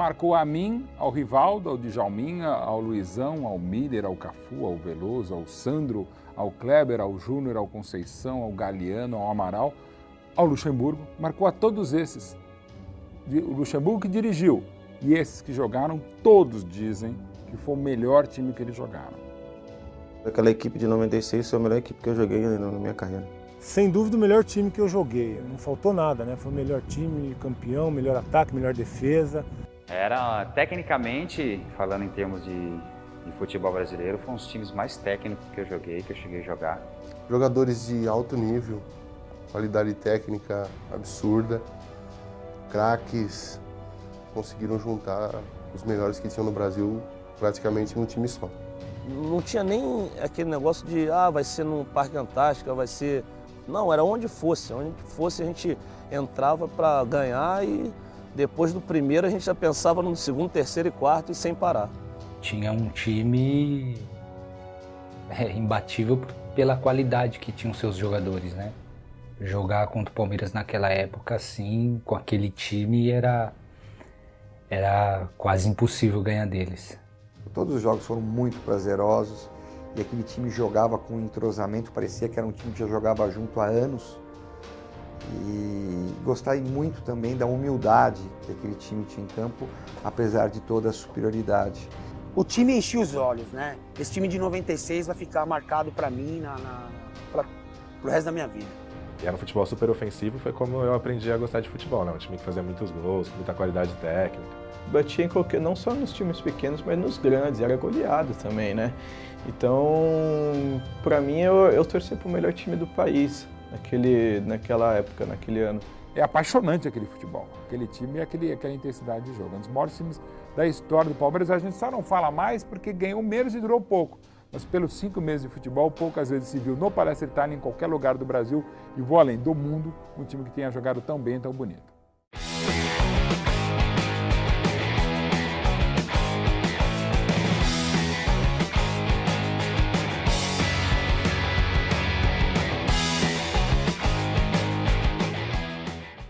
marcou a mim, ao Rivaldo, ao Djalminha, ao Luizão, ao Miller, ao Cafu, ao Veloso, ao Sandro, ao Kleber, ao Júnior, ao Conceição, ao Galeano, ao Amaral, ao Luxemburgo. Marcou a todos esses. O Luxemburgo que dirigiu e esses que jogaram, todos dizem que foi o melhor time que eles jogaram. Aquela equipe de 96 foi a melhor equipe que eu joguei na minha carreira. Sem dúvida o melhor time que eu joguei, não faltou nada, né? Foi o melhor time, campeão, melhor ataque, melhor defesa. Era, tecnicamente, falando em termos de futebol brasileiro, foi um dos times mais técnicos que eu joguei, que eu cheguei a jogar. Jogadores de alto nível, qualidade técnica absurda, craques, conseguiram juntar os melhores que tinham no Brasil praticamente em um time só. Não tinha nem aquele negócio de, vai ser no Parque Antártica, vai ser... Não, era onde fosse a gente entrava para ganhar e depois do primeiro a gente já pensava no segundo, terceiro e quarto e sem parar. Tinha um time imbatível pela qualidade que tinham seus jogadores, né? Jogar contra o Palmeiras naquela época, assim, com aquele time, era quase impossível ganhar deles. Todos os jogos foram muito prazerosos e aquele time jogava com entrosamento, parecia que era um time que já jogava junto há anos. E gostei muito também da humildade que aquele time tinha em campo, apesar de toda a superioridade. O time enchia os olhos, né? Esse time de 96 vai ficar marcado para mim pro resto da minha vida. E era um futebol super ofensivo, foi como eu aprendi a gostar de futebol, né? Um time que fazia muitos gols, com muita qualidade técnica. Batia em qualquer, não só nos times pequenos, mas nos grandes, era goleado também, né? Então, para mim, eu torci pro melhor time do país naquela época, naquele ano. É apaixonante aquele futebol, aquele time e aquela intensidade de jogo. Um dos maiores times da história do Palmeiras, a gente só não fala mais porque ganhou menos e durou pouco. Mas pelos 5 meses de futebol, poucas vezes se viu no Palestra Itália, em qualquer lugar do Brasil e vou além do mundo, um time que tenha jogado tão bem e tão bonito.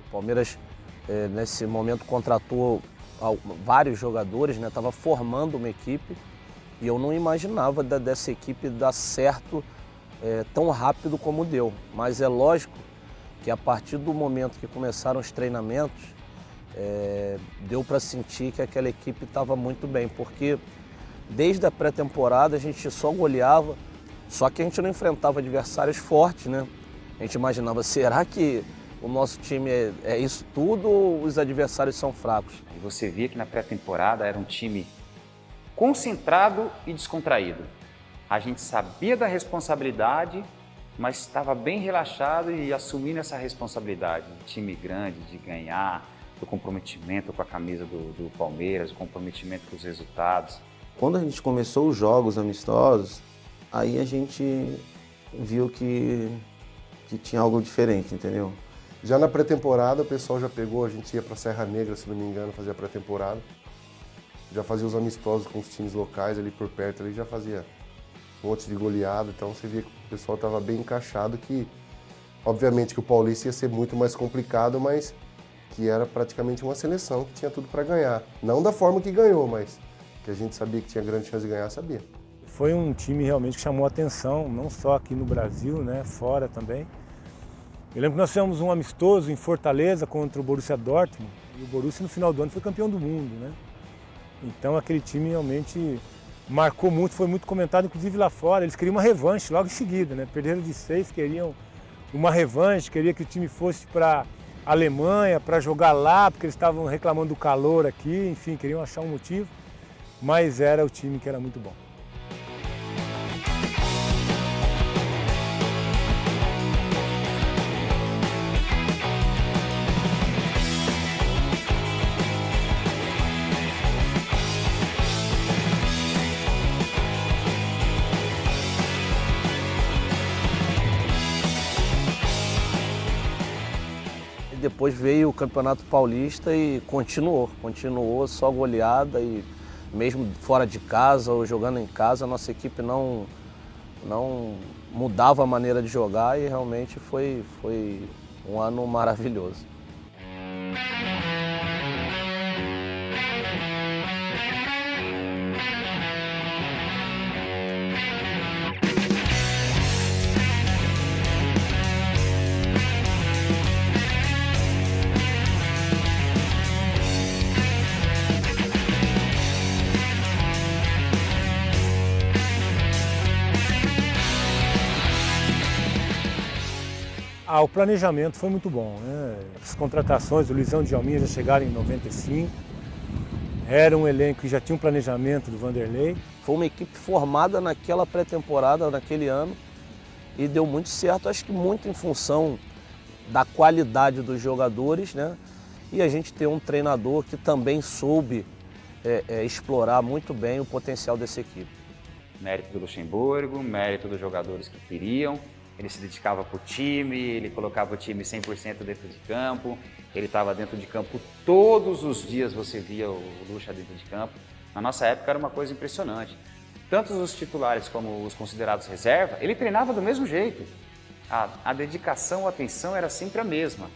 O Palmeiras, nesse momento, contratou vários jogadores, né? Estava formando uma equipe e eu não imaginava dessa equipe dar certo tão rápido como deu. Mas é lógico que a partir do momento que começaram os treinamentos, deu para sentir que aquela equipe estava muito bem, porque desde a pré-temporada a gente só goleava, só que a gente não enfrentava adversários fortes, né? A gente imaginava, será que o nosso time é isso tudo ou os adversários são fracos? E você via que na pré-temporada era um time concentrado e descontraído. A gente sabia da responsabilidade, mas estava bem relaxado e assumindo essa responsabilidade. Um time grande, de ganhar, do comprometimento com a camisa do Palmeiras, o comprometimento com os resultados. Quando a gente começou os jogos amistosos, aí a gente viu que tinha algo diferente, entendeu? Já na pré-temporada o pessoal já pegou, a gente ia para Serra Negra, se não me engano, fazia pré-temporada. Já fazia os amistosos com os times locais ali por perto, ali já fazia um monte de goleada, então você via que o pessoal estava bem encaixado, que obviamente que o Paulista ia ser muito mais complicado, mas que era praticamente uma seleção que tinha tudo para ganhar. Não da forma que ganhou, mas que a gente sabia que tinha grande chance de ganhar, sabia. Foi um time realmente que chamou a atenção, não só aqui no Brasil, né, fora também. Eu lembro que nós fizemos um amistoso em Fortaleza contra o Borussia Dortmund, e o Borussia no final do ano foi campeão do mundo, né? Então aquele time realmente marcou muito, foi muito comentado, inclusive lá fora. Eles queriam uma revanche logo em seguida, né? Perderam de 6, queriam uma revanche, queria que o time fosse para a Alemanha para jogar lá, porque eles estavam reclamando do calor aqui, enfim, queriam achar um motivo, mas era o time que era muito bom. Depois veio o Campeonato Paulista e continuou só goleada e mesmo fora de casa ou jogando em casa, a nossa equipe não mudava a maneira de jogar e realmente foi um ano maravilhoso. O planejamento foi muito bom, né? As contratações do Luizão de Djalminha já chegaram em 95. Era um elenco que já tinha um planejamento do Vanderlei. Foi uma equipe formada naquela pré-temporada, naquele ano, e deu muito certo, acho que muito em função da qualidade dos jogadores, né? E a gente ter um treinador que também soube explorar muito bem o potencial dessa equipe. Mérito do Luxemburgo, mérito dos jogadores que queriam. Ele se dedicava para o time, ele colocava o time 100% dentro de campo, ele estava dentro de campo todos os dias, você via o Luxa dentro de campo. Na nossa época era uma coisa impressionante. Tanto os titulares como os considerados reserva, ele treinava do mesmo jeito. A dedicação, a atenção era sempre a mesma.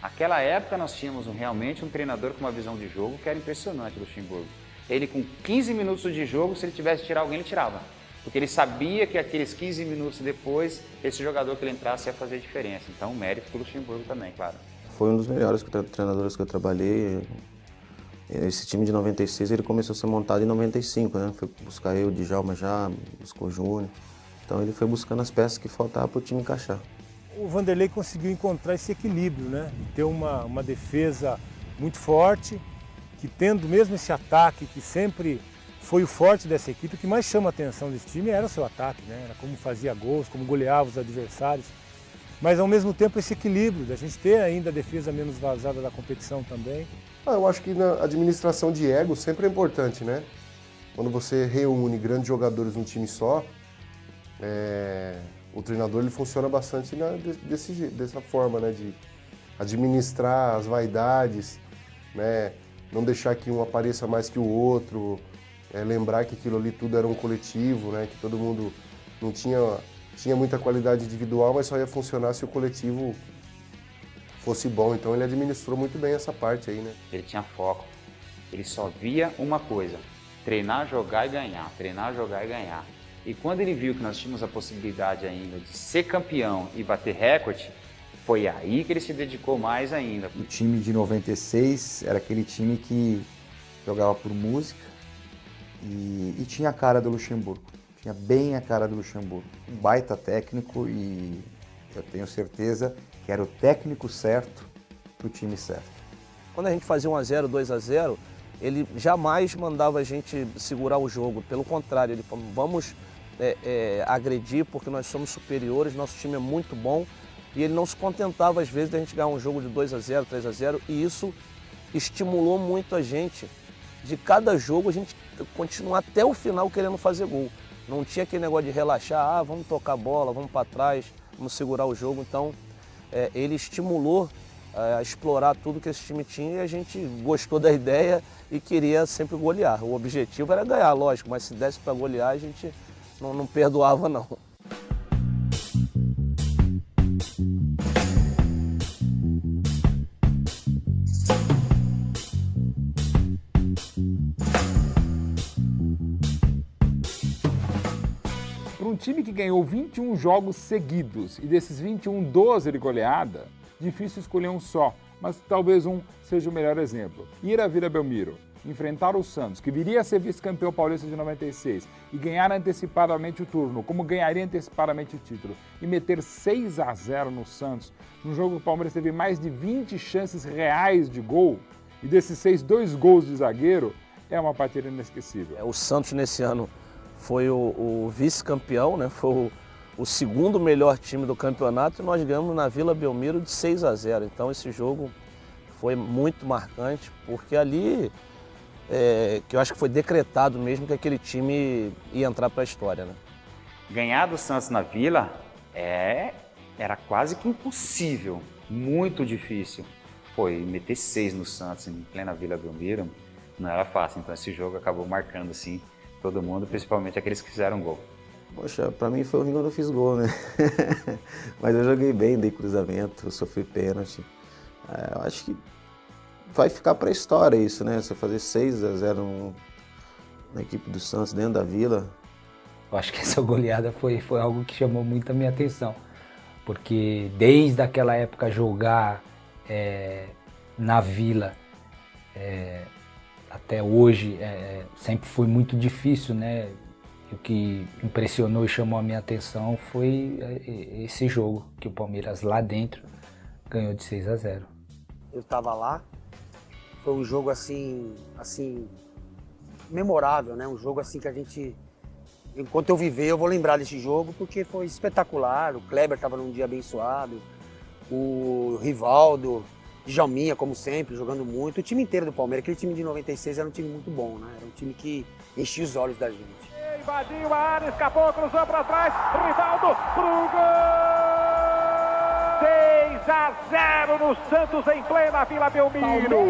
Naquela época nós tínhamos realmente um treinador com uma visão de jogo que era impressionante, o Luxemburgo. Ele com 15 minutos de jogo, se ele tivesse que tirar alguém, ele tirava. Porque ele sabia que aqueles 15 minutos depois, esse jogador que ele entrasse ia fazer diferença. Então, mérito do Luxemburgo também, claro. Foi um dos melhores treinadores que eu trabalhei. Esse time de 96, ele começou a ser montado em 95, né? Foi buscar eu, o Djalma já, buscou o Júnior. Então, ele foi buscando as peças que faltavam para o time encaixar. O Vanderlei conseguiu encontrar esse equilíbrio, né? De ter uma defesa muito forte, que tendo mesmo esse ataque que sempre foi o forte dessa equipe, o que mais chama a atenção desse time era o seu ataque, né? Era como fazia gols, como goleava os adversários. Mas ao mesmo tempo esse equilíbrio, da gente ter ainda a defesa menos vazada da competição também. Eu acho que na administração de ego sempre é importante, né? Quando você reúne grandes jogadores num time só, o treinador ele funciona bastante dessa forma, né? De administrar as vaidades, né? Não deixar que um apareça mais que o outro, lembrar que aquilo ali tudo era um coletivo, né? Que todo mundo não tinha muita qualidade individual, mas só ia funcionar se o coletivo fosse bom. Então ele administrou muito bem essa parte aí, né? Ele tinha foco. Ele só via uma coisa: treinar, jogar e ganhar. Treinar, jogar e ganhar. E quando ele viu que nós tínhamos a possibilidade ainda de ser campeão e bater recorde, foi aí que ele se dedicou mais ainda. O time de 96 era aquele time que jogava por música e tinha a cara do Luxemburgo. Tinha bem a cara do Luxemburgo. Um baita técnico e eu tenho certeza que era o técnico certo para o time certo. Quando a gente fazia 1-0, 2-0, ele jamais mandava a gente segurar o jogo. Pelo contrário, ele falou, vamos agredir porque nós somos superiores, nosso time é muito bom. E ele não se contentava, às vezes, de a gente ganhar um jogo de 2-0, 3-0, e isso estimulou muito a gente. De cada jogo, a gente continuar até o final querendo fazer gol. Não tinha aquele negócio de relaxar, vamos tocar a bola, vamos para trás, vamos segurar o jogo. Então, ele estimulou a explorar tudo que esse time tinha e a gente gostou da ideia e queria sempre golear. O objetivo era ganhar, lógico, mas se desse para golear, a gente não perdoava, não. Para um time que ganhou 21 jogos seguidos e desses 21, 12 de goleada, difícil escolher um só, mas talvez um seja o melhor exemplo. Ir à Vila Belmiro, enfrentar o Santos, que viria a ser vice-campeão paulista de 96, e ganhar antecipadamente o turno, como ganharia antecipadamente o título, e meter 6-0 no Santos, num jogo que o Palmeiras teve mais de 20 chances reais de gol, e desses 6, 2 gols de zagueiro, é uma partida inesquecível. O Santos nesse ano foi o vice-campeão, né? Foi o segundo melhor time do campeonato e nós ganhamos na Vila Belmiro de 6-0. Então esse jogo foi muito marcante, porque ali que eu acho que foi decretado mesmo que aquele time ia entrar para a história, né? Ganhar do Santos na Vila era quase que impossível, muito difícil. E meter 6 no Santos em plena Vila Belmiro não era fácil, então esse jogo acabou marcando assim todo mundo, principalmente aqueles que fizeram gol. Poxa, pra mim foi horrível quando eu fiz gol, né? Mas eu joguei bem, dei cruzamento, sofri pênalti. Eu acho que vai ficar pra história isso, né? Você fazer 6-0 na equipe do Santos dentro da Vila. Eu acho que essa goleada foi algo que chamou muito a minha atenção. Porque desde aquela época jogar na Vila até hoje sempre foi muito difícil, né? E o que impressionou e chamou a minha atenção foi esse jogo, que o Palmeiras lá dentro ganhou de 6-0. Eu estava lá, foi um jogo assim, memorável, né? Um jogo assim que a gente, enquanto eu viver, eu vou lembrar desse jogo porque foi espetacular. O Kleber estava num dia abençoado, o Rivaldo, Djalminha, como sempre, jogando muito. O time inteiro do Palmeiras, aquele time de 96 era um time muito bom, né? Era um time que enchia os olhos da gente. Invadiu a área, escapou, cruzou para trás, Rivaldo pro gol! 6-0 no Santos em plena Vila Belmiro.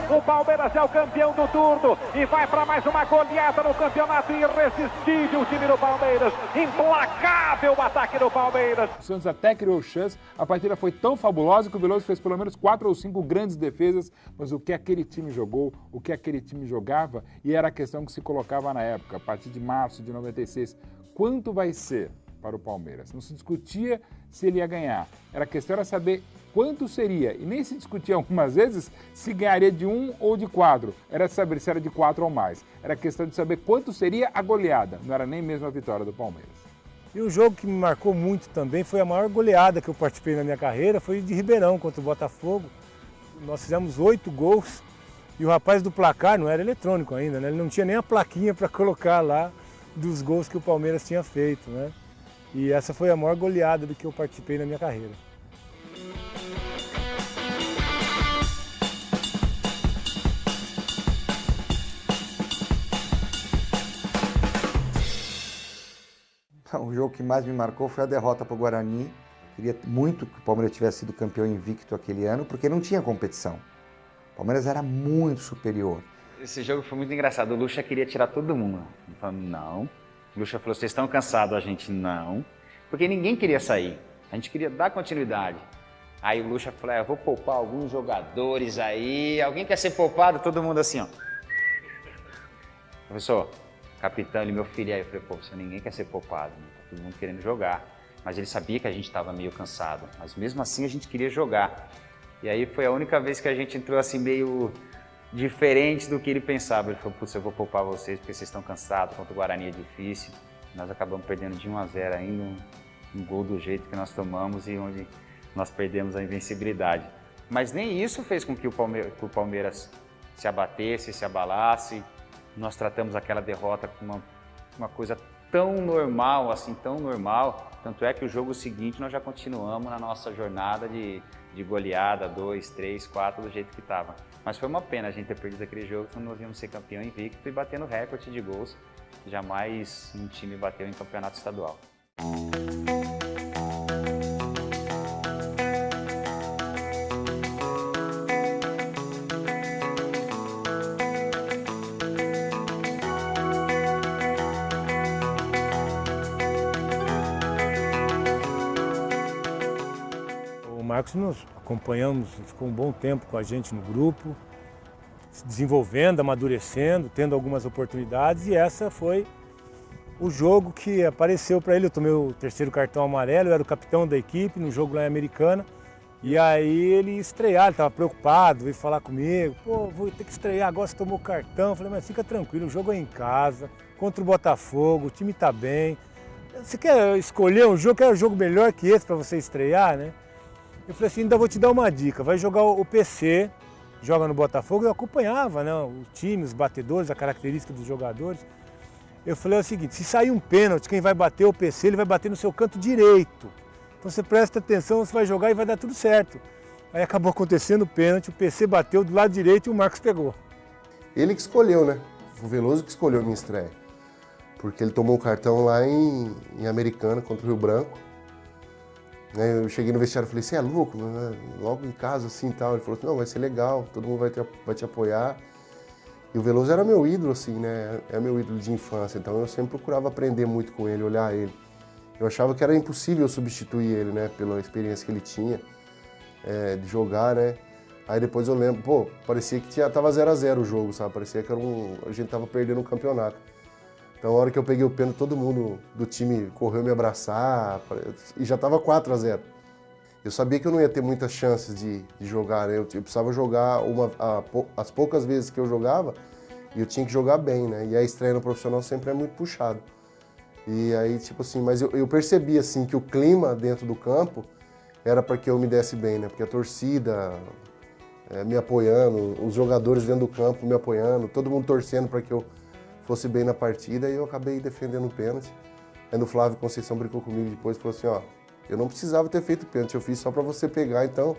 O Palmeiras é o campeão do turno e vai para mais uma goleada no campeonato. Irresistível o time do Palmeiras, implacável o ataque do Palmeiras. O Santos até criou chance, a partida foi tão fabulosa que o Veloso fez pelo menos 4 ou 5 grandes defesas, mas o que aquele time jogou, o que aquele time jogava, e era a questão que se colocava na época, a partir de março de 96, quanto vai ser para o Palmeiras? Não se discutia se ele ia ganhar, a questão era saber quanto seria, e nem se discutia algumas vezes se ganharia de 1 ou de 4, era saber se era de 4 ou mais, era questão de saber quanto seria a goleada, não era nem mesmo a vitória do Palmeiras. E um jogo que me marcou muito também foi a maior goleada que eu participei na minha carreira, foi de Ribeirão contra o Botafogo. Nós fizemos 8 gols e o rapaz do placar, não era eletrônico ainda, né? Ele não tinha nem a plaquinha para colocar lá dos gols que o Palmeiras tinha feito, né? E essa foi a maior goleada do que eu participei na minha carreira. O jogo que mais me marcou foi a derrota para o Guarani. Queria muito que o Palmeiras tivesse sido campeão invicto aquele ano, porque não tinha competição. O Palmeiras era muito superior. Esse jogo foi muito engraçado. O Lucha queria tirar todo mundo. Ele falou, não. O Lucha falou, vocês estão cansados? A gente, não. Porque ninguém queria sair. A gente queria dar continuidade. Aí o Lucha falou, eu vou poupar alguns jogadores aí. Alguém quer ser poupado? Todo mundo assim, ó. Professor, capitão, ele, meu filho. Aí eu falei, professor, ninguém quer ser poupado. Né? Tá todo mundo querendo jogar. Mas ele sabia que a gente estava meio cansado. Mas mesmo assim a gente queria jogar. E aí foi a única vez que a gente entrou assim meio diferente do que ele pensava. Ele falou, putz, eu vou poupar vocês porque vocês estão cansados, contra o Guarani é difícil. Nós acabamos perdendo de 1-0 ainda, um gol do jeito que nós tomamos e onde nós perdemos a invencibilidade. Mas nem isso fez com que o Palmeiras se abatesse, se abalasse. Nós tratamos aquela derrota com uma coisa tão normal, assim, tão normal. Tanto é que o jogo seguinte nós já continuamos na nossa jornada de goleada, 2, 3, 4, do jeito que estava. Mas foi uma pena a gente ter perdido aquele jogo, senão nós íamos ser campeão invicto e batendo recorde de gols. Jamais um time bateu em campeonato estadual. O Marcos nós acompanhamos, ficou um bom tempo com a gente no grupo, se desenvolvendo, amadurecendo, tendo algumas oportunidades, e essa foi o jogo que apareceu para ele. Eu tomei o 3º cartão amarelo, eu era o capitão da equipe no jogo lá em Americana, e aí ele estrear, ele estava preocupado, veio falar comigo, pô, vou ter que estrear agora, você tomou o cartão. Eu falei, mas fica tranquilo, o jogo é em casa, contra o Botafogo, o time está bem. Você quer escolher um jogo, quer um jogo melhor que esse para você estrear, né? Eu falei assim, ainda vou te dar uma dica, vai jogar o PC, joga no Botafogo. Eu acompanhava, né, o time, os batedores, a característica dos jogadores. Eu falei o seguinte, se sair um pênalti, quem vai bater o PC, ele vai bater no seu canto direito. Então você presta atenção, você vai jogar e vai dar tudo certo. Aí acabou acontecendo o pênalti, o PC bateu do lado direito e o Marcos pegou. Ele que escolheu, né? O Veloso que escolheu a minha estreia. Porque ele tomou o cartão lá em Americana contra o Rio Branco. Eu cheguei no vestiário e falei, você é louco? Logo em casa assim e tal. Ele falou, não, vai ser legal, todo mundo vai te apoiar. E o Veloso era meu ídolo, assim, né? É meu ídolo de infância, então eu sempre procurava aprender muito com ele, olhar ele. Eu achava que era impossível substituir ele, né? Pela experiência que ele tinha de jogar, né? Aí depois eu lembro, pô, parecia que tava 0-0 o jogo, sabe? Parecia que a gente tava perdendo o campeonato. Então, a hora que eu peguei o pênalti, todo mundo do time correu me abraçar e já estava 4-0. Eu sabia que eu não ia ter muitas chances de jogar, né? Eu precisava jogar as poucas vezes que eu jogava e eu tinha que jogar bem, né? E a estreia no profissional sempre é muito puxado. E aí, tipo assim, mas eu percebi, assim, que o clima dentro do campo era para que eu me desse bem, né? Porque a torcida me apoiando, os jogadores dentro do campo me apoiando, todo mundo torcendo para que eu fosse bem na partida, e eu acabei defendendo o pênalti. Aí o Flávio Conceição brincou comigo depois e falou assim, ó, eu não precisava ter feito pênalti, eu fiz só para você pegar, então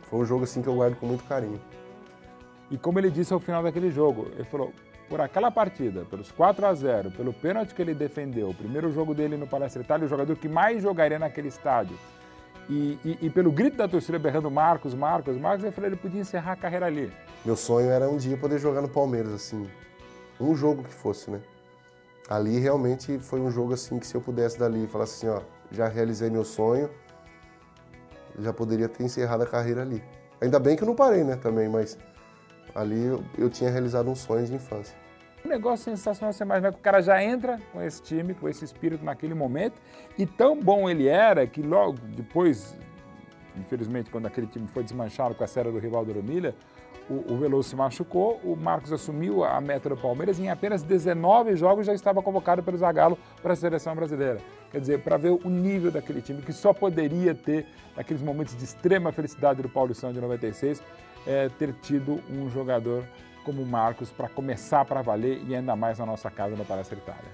foi um jogo assim que eu guardo com muito carinho. E como ele disse ao final daquele jogo, ele falou, por aquela partida, pelos 4-0, pelo pênalti que ele defendeu, o primeiro jogo dele no Palestra Itália, o jogador que mais jogaria naquele estádio, e pelo grito da torcida berrando Marcos, Marcos, Marcos, ele falou, ele podia encerrar a carreira ali. Meu sonho era um dia poder jogar no Palmeiras, assim, um jogo que fosse, né? Ali realmente foi um jogo assim que se eu pudesse dali e falasse assim, ó, já realizei meu sonho, já poderia ter encerrado a carreira ali. Ainda bem que eu não parei, né, também, mas ali eu tinha realizado um sonho de infância. Um negócio sensacional, você imagina que o cara já entra com esse time, com esse espírito naquele momento, e tão bom ele era que logo depois, infelizmente, quando aquele time foi desmanchado com a série do Rivaldo Romilha, o Veloso se machucou, o Marcos assumiu a meta do Palmeiras e em apenas 19 jogos já estava convocado pelo Zagallo para a seleção brasileira. Quer dizer, para ver o nível daquele time, que só poderia ter, naqueles momentos de extrema felicidade do Paulistão de 96, ter tido um jogador como o Marcos para começar para valer e ainda mais na nossa casa no Palestra Itália.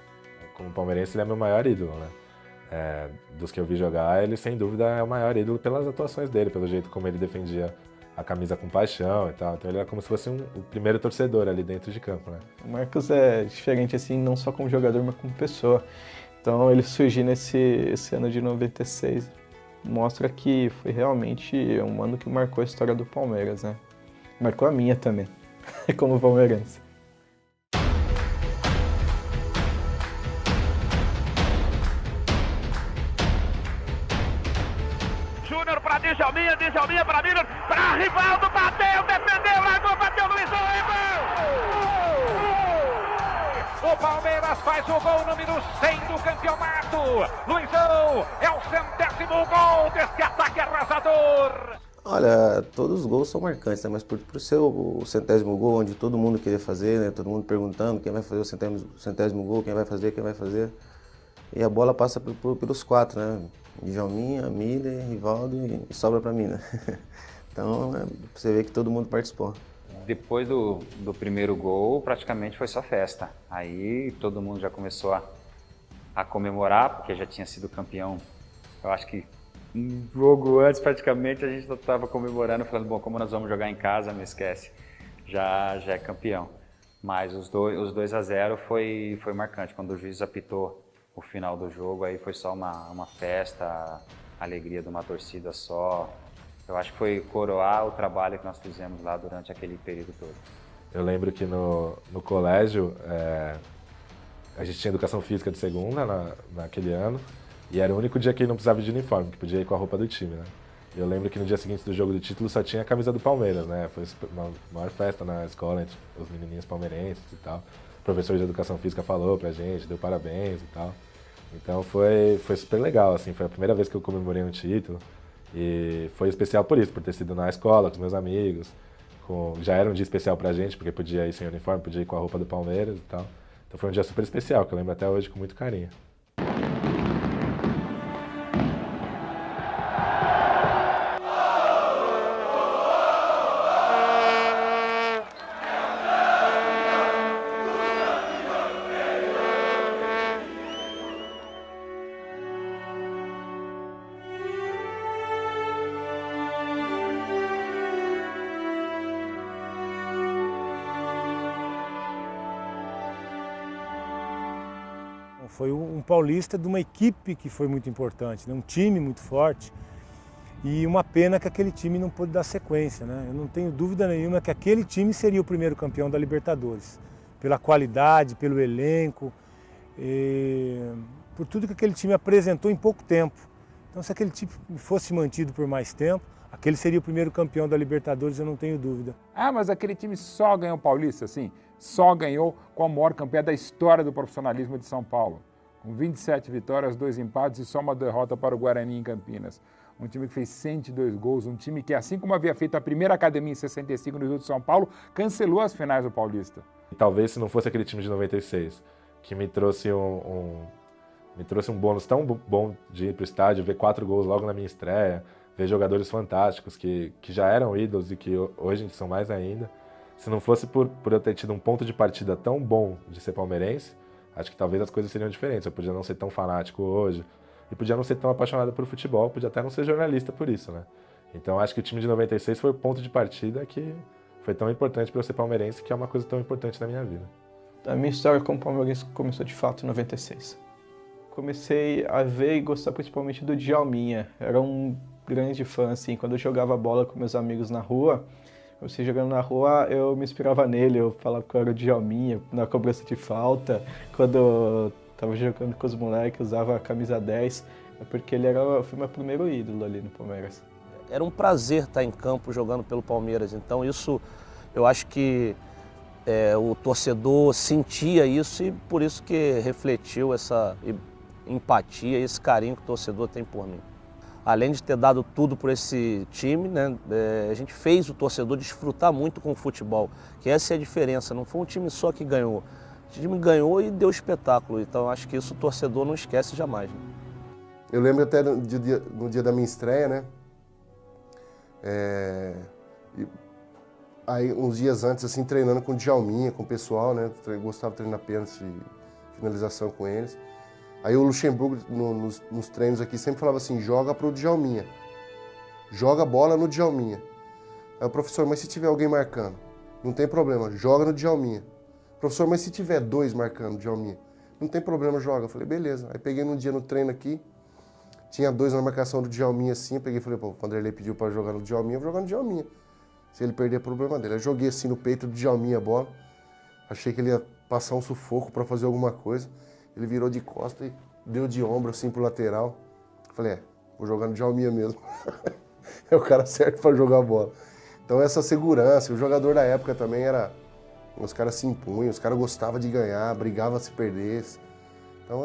Como palmeirense, ele é meu maior ídolo, né? Dos que eu vi jogar, ele sem dúvida é o maior ídolo pelas atuações dele, pelo jeito como ele defendia a camisa com paixão e tal. Então ele era como se fosse o primeiro torcedor ali dentro de campo, né? O Marcos é diferente, assim, não só como jogador, mas como pessoa. Então ele surgir esse ano de 96 mostra que foi realmente um ano que marcou a história do Palmeiras, né? Marcou a minha também, como palmeirense. Júnior para Djalminha, Djalminha para Miller, para Rivaldo, bateu, defendeu, largou, bateu, Luizão, o Palmeiras faz o gol número 100 do campeonato. Luizão, é o 100º gol desse ataque arrasador. Olha, todos os gols são marcantes, né? Mas por ser o 100º gol, onde todo mundo queria fazer, né? Todo mundo perguntando quem vai fazer o 100º gol, quem vai fazer. E a bola passa pelos 4, né? Djalminha, Miller, Rivaldo e sobra para mim, né? Então, você vê que todo mundo participou. Depois do primeiro gol, praticamente foi só festa. Aí todo mundo já começou a comemorar, porque já tinha sido campeão. Eu acho que um jogo antes, praticamente, a gente já estava comemorando, falando, bom, como nós vamos jogar em casa, não esquece, já é campeão. Mas os 2-0 foi marcante. Quando o juiz apitou o final do jogo, aí foi só uma festa, a alegria de uma torcida só. Eu acho que foi coroar o trabalho que nós fizemos lá durante aquele período todo. Eu lembro que no colégio, a gente tinha educação física de segunda naquele ano, e era o único dia que não precisava de uniforme, que podia ir com a roupa do time, né? E eu lembro que no dia seguinte do jogo do título só tinha a camisa do Palmeiras, né? Foi uma maior festa na escola entre os menininhos palmeirenses e tal. O professor de educação física falou pra gente, deu parabéns e tal. Então foi super legal, assim, foi a primeira vez que eu comemorei um título. E foi especial por isso, por ter sido na escola, com os meus amigos. Já era um dia especial pra gente, porque podia ir sem uniforme, podia ir com a roupa do Palmeiras e tal. Então foi um dia super especial, que eu lembro até hoje com muito carinho. Foi um paulista de uma equipe que foi muito importante, né? Um time muito forte, e uma pena que aquele time não pôde dar sequência, né? Eu não tenho dúvida nenhuma que aquele time seria o primeiro campeão da Libertadores, pela qualidade, pelo elenco, por tudo que aquele time apresentou em pouco tempo. Então, se aquele time fosse mantido por mais tempo, aquele seria o primeiro campeão da Libertadores, eu não tenho dúvida. Ah, mas aquele time só ganhou o Paulista, assim? Só ganhou com a maior campeã da história do profissionalismo de São Paulo. Com 27 vitórias, 2 empates e só uma derrota para o Guarani em Campinas. Um time que fez 102 gols, um time que, assim como havia feito a primeira academia em 65 no Rio de São Paulo, cancelou as finais do Paulista. Talvez se não fosse aquele time de 96, que me trouxe Me trouxe um bônus tão bom de ir para o estádio, ver 4 gols logo na minha estreia, ver jogadores fantásticos que já eram ídolos e que hoje são mais ainda. Se não fosse por eu ter tido um ponto de partida tão bom de ser palmeirense, acho que talvez as coisas seriam diferentes. Eu podia não ser tão fanático hoje e podia não ser tão apaixonado por futebol, podia até não ser jornalista por isso, né? Então acho que o time de 96 foi o ponto de partida que foi tão importante para eu ser palmeirense, que é uma coisa tão importante na minha vida. A minha história como palmeirense começou de fato em 96. Comecei a ver e gostar principalmente do Djalminha. Era um grande fã, assim, quando eu jogava bola com meus amigos na rua, você jogando na rua, eu me inspirava nele, eu falava que eu era o Djalminha, na cobrança de falta, quando eu tava jogando com os moleques, usava a camisa 10, porque ele foi meu primeiro ídolo ali no Palmeiras. Era um prazer estar em campo jogando pelo Palmeiras, então isso, eu acho que o torcedor sentia isso e por isso que refletiu essa empatia, esse carinho que o torcedor tem por mim. Além de ter dado tudo por esse time, né, a gente fez o torcedor desfrutar muito com o futebol, que essa é a diferença, não foi um time só que ganhou. O time ganhou e deu espetáculo, então acho que isso o torcedor não esquece jamais. Né? Eu lembro até no dia da minha estreia, né? Aí uns dias antes, assim, treinando com o Djalminha, com o pessoal, né? Eu gostava de treinar pênalti e finalização com eles. Aí o Luxemburgo, nos treinos aqui, sempre falava assim, joga pro Djalminha. Joga a bola no Djalminha. Aí o professor, mas se tiver alguém marcando? Não tem problema, joga no Djalminha. Professor, mas se tiver 2 marcando o Djalminha? Não tem problema, joga. Eu falei, beleza. Aí peguei num dia no treino aqui, tinha 2 na marcação do Djalminha assim, eu peguei e falei, pô, o Vanderlei pediu para jogar no Djalminha, eu vou jogar no Djalminha. Se ele perder, é problema dele. Aí joguei assim no peito do Djalminha a bola, achei que ele ia passar um sufoco para fazer alguma coisa. Ele virou de costa e deu de ombro assim pro lateral. Falei, vou jogar no Djalminha mesmo. É o cara certo para jogar a bola. Então essa segurança, o jogador da época também era... Os caras se impunham, os caras gostavam de ganhar, brigavam se perdesse. Então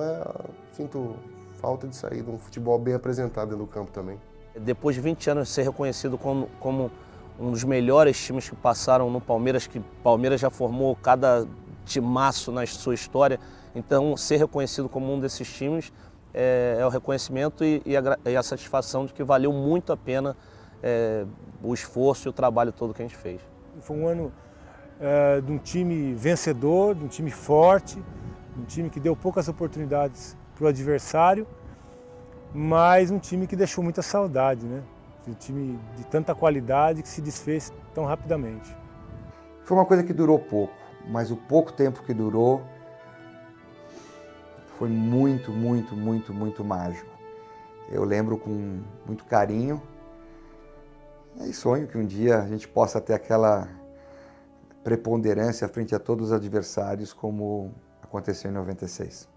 sinto falta de sair de um futebol bem apresentado dentro do campo também. Depois de 20 anos ser reconhecido como um dos melhores times que passaram no Palmeiras, que o Palmeiras já formou cada timaço na sua história, então ser reconhecido como um desses times é o reconhecimento e a satisfação de que valeu muito a pena o esforço e o trabalho todo que a gente fez. Foi um ano de um time vencedor, de um time forte, um time que deu poucas oportunidades para o adversário, mas um time que deixou muita saudade, né? Um time de tanta qualidade que se desfez tão rapidamente. Foi uma coisa que durou pouco, mas o pouco tempo que durou foi muito, muito, muito, muito mágico. Eu lembro com muito carinho e sonho que um dia a gente possa ter aquela preponderância frente a todos os adversários como aconteceu em 96.